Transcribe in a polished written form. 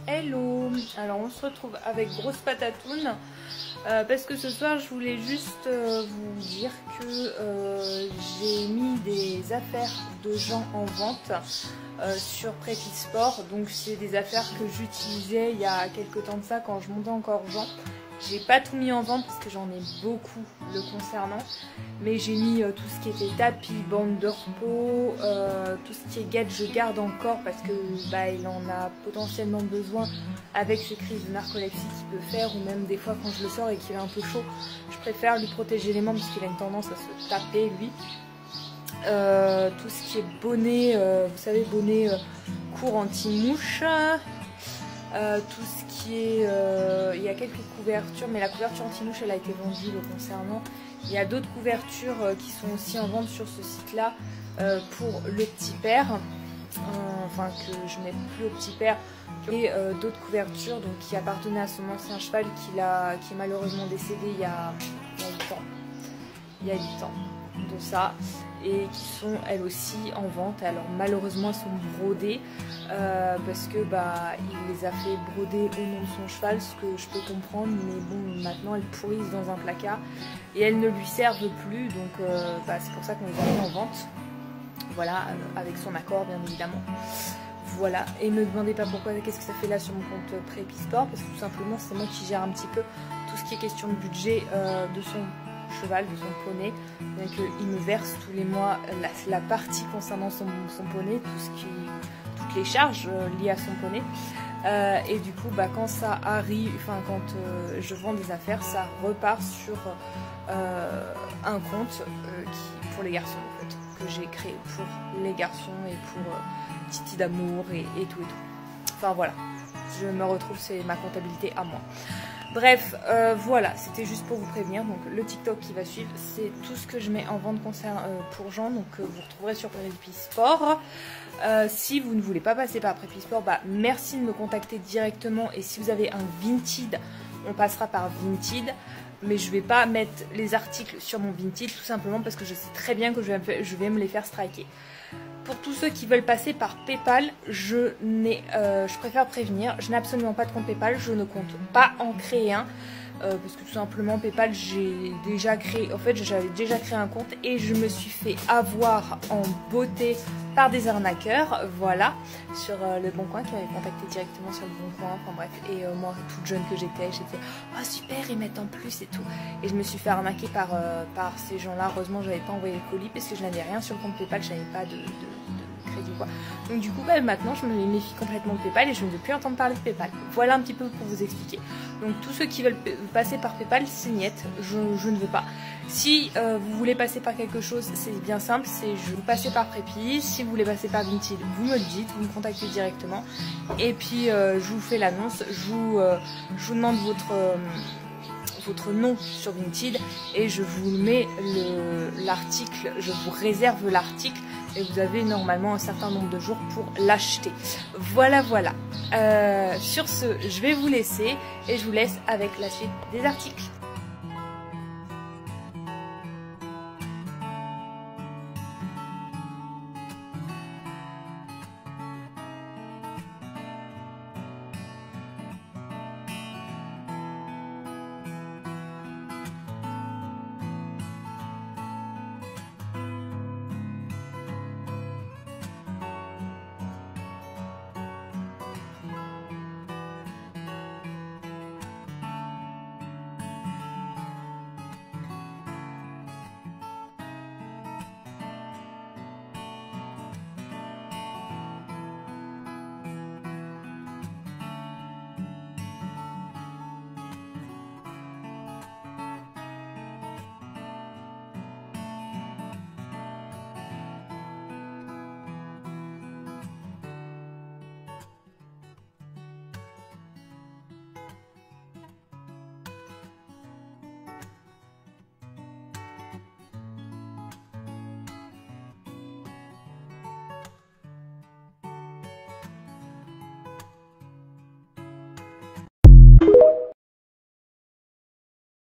Hello. Alors on se retrouve avec Grosse Patatoune parce que ce soir je voulais juste vous dire que j'ai mis des affaires de gens en vente sur Prépi Sport. Donc c'est des affaires que j'utilisais il y a quelques temps de ça quand je montais encore Jean. J'ai pas tout mis en vente parce que j'en ai beaucoup le concernant, mais j'ai mis tout ce qui était tapis, bande de repos, tout ce qui est gadget je garde encore parce que il en a potentiellement besoin avec ses crises de narcolepsie qu'il peut faire, ou même des fois quand je le sors et qu'il est un peu chaud, je préfère lui protéger les membres parce qu'il a une tendance à se taper lui. Tout ce qui est bonnet, vous savez, bonnet court anti-mouche. Tout ce qui est... il y a quelques couvertures, mais la couverture anti-mouche elle a été vendue le concernant. Il y a d'autres couvertures qui sont aussi en vente sur ce site là pour le petit père, enfin que je mets plus au petit père, et d'autres couvertures donc, qui appartenaient à son ancien cheval qui est malheureusement décédé il y a 8 ans. Il y a 8 ans de ça, et qui sont elles aussi en vente. Alors malheureusement elles sont brodées parce que il les a fait broder au nom de son cheval, ce que je peux comprendre, mais bon, maintenant elles pourrissent dans un placard et elles ne lui servent plus, donc c'est pour ça qu'on les a mis en vente, voilà, avec son accord bien évidemment. Voilà, et ne me demandez pas pourquoi, qu'est-ce que ça fait là sur mon compte Prépi Sport, parce que tout simplement c'est moi qui gère un petit peu tout ce qui est question de budget de son cheval, de son poney, bien qu'il me verse tous les mois la partie concernant son poney, toutes les charges liées à son poney, et du coup quand ça arrive, enfin quand je vends des affaires, ça repart sur un compte pour les garçons en fait, que j'ai créé pour les garçons et pour Titi d'amour et tout et tout. Enfin voilà, je me retrouve, c'est ma comptabilité à moi. Bref, voilà, c'était juste pour vous prévenir. Donc le TikTok qui va suivre, c'est tout ce que je mets en vente pour Jean, donc vous retrouverez sur Prépi Sport. Si vous ne voulez pas passer par Prépi Sport, merci de me contacter directement, et si vous avez un Vinted, on passera par Vinted. Mais je vais pas mettre les articles sur mon Vinted, tout simplement parce que je sais très bien que je vais me les faire striker. Pour tous ceux qui veulent passer par Paypal, je préfère prévenir, je n'ai absolument pas de compte Paypal, je ne compte pas en créer un, parce que tout simplement Paypal, j'avais déjà créé un compte et je me suis fait avoir en beauté par des arnaqueurs, voilà, sur le Bon Coin, qui m'avaient contacté directement sur le Bon Coin, enfin bref, et moi toute jeune que j'étais oh super, ils mettent en plus et tout, et je me suis fait arnaquer par ces gens-là. Heureusement j'avais pas envoyé le colis parce que je n'avais rien sur le compte Paypal, je n'avais pas de crédit quoi. Donc du coup maintenant je me méfie complètement de Paypal et je ne veux plus entendre parler de Paypal. Voilà un petit peu pour vous expliquer. Donc tous ceux qui veulent passer par Paypal, c'est niet, je ne veux pas. Si vous voulez passer par quelque chose, c'est bien simple, c'est je vous passez par Prépi. Si vous voulez passer par Vinted, vous me le dites, vous me contactez directement, et puis je vous fais l'annonce, je vous demande votre nom sur Vinted et je vous mets l'article, je vous réserve l'article et vous avez normalement un certain nombre de jours pour l'acheter. Voilà. Sur ce, je vais vous laisser et je vous laisse avec la suite des articles.